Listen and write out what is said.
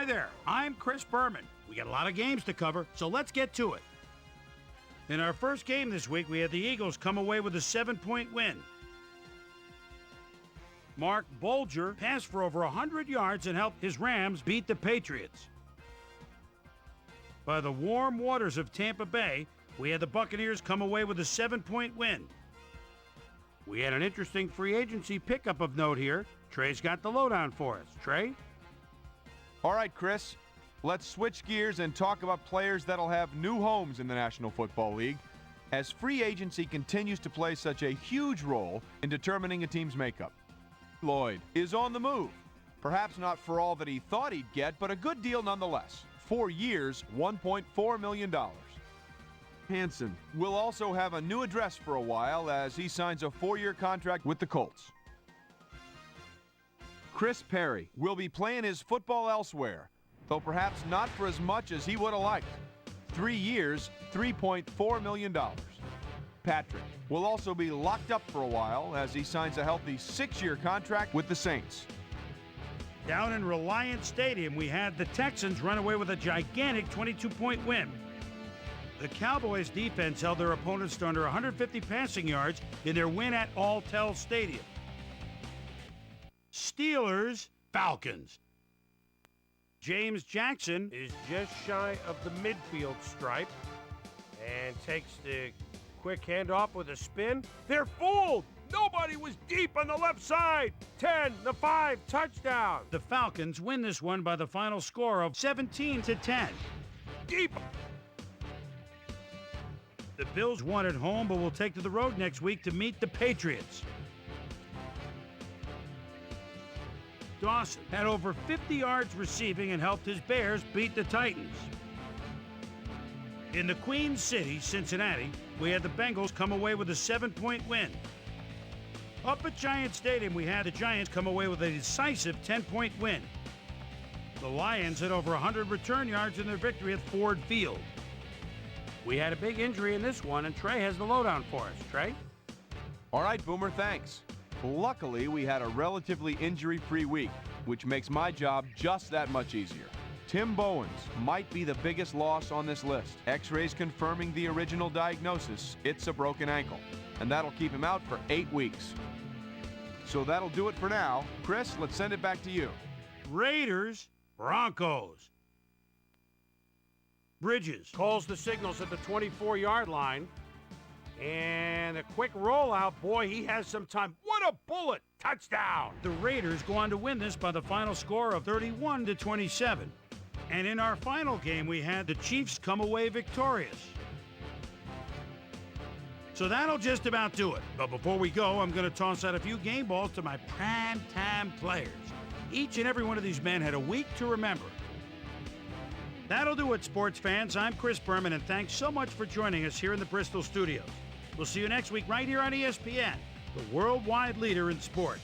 Hi there, I'm Chris Berman. We got a lot of games to cover, so let's get to it. In our first game this week, we had the Eagles come away with a 7-point win. Mark Bolger passed for over 100 yards and helped his Rams beat the Patriots. By the warm waters of Tampa Bay, we had the Buccaneers come away with a 7-point win. We had an interesting free agency pickup of note here. Trey's got the lowdown for us. Trey? All right, Chris. Let's switch gears and talk about players that'll have new homes in the National Football League, as free agency continues to play such a huge role in determining a team's makeup. Lloyd is on the move. Perhaps not for all that he thought he'd get, but a good deal nonetheless. 4 years, $1.4 million. Hansen will also have a new address for a while as he signs a 4-year contract with the Colts. Chris Perry will be playing his football elsewhere, though perhaps not for as much as he would have liked. 3 years, $3.4 million. Patrick will also be locked up for a while as he signs a healthy 6-year contract with the Saints. Down in Reliant Stadium, we had the Texans run away with a gigantic 22-point win. The Cowboys' defense held their opponents to under 150 passing yards in their win at Alltel Stadium. Steelers, Falcons. James Jackson is just shy of the midfield stripe and takes the quick handoff with a spin. They're fooled! Nobody was deep on the left side. 10, the 5, touchdown. The Falcons win this one by the final score of 17-10. Deep. The Bills won at home, but will take to the road next week to meet the Patriots. Dawson had over 50 yards receiving and helped his Bears beat the Titans. In the Queen City, Cincinnati, we had the Bengals come away with a 7-point win. Up at Giant Stadium, we had the Giants come away with a decisive 10-point win. The Lions had over 100 return yards in their victory at Ford Field. We had a big injury in this one, and Trey has the lowdown for us. Trey? All right, Boomer, thanks. Luckily, we had a relatively injury-free week, which makes my job just that much easier. Tim Bowens might be the biggest loss on this list. X-rays confirming the original diagnosis, it's a broken ankle, and that'll keep him out for 8 weeks. So that'll do it for now. Chris, let's send it back to you. Raiders, Broncos. Bridges Calls the signals at the 24-yard line. And a quick rollout. Boy, he has some time. What a bullet! Touchdown! The Raiders go on to win this by the final score of 31-27. And in our final game, we had the Chiefs come away victorious. So that'll just about do it. But before we go, I'm going to toss out a few game balls to my prime-time players. Each and every one of these men had a week to remember. That'll do it, sports fans. I'm Chris Berman, and thanks so much for joining us here in the Bristol studios. We'll see you next week right here on ESPN, the worldwide leader in sports.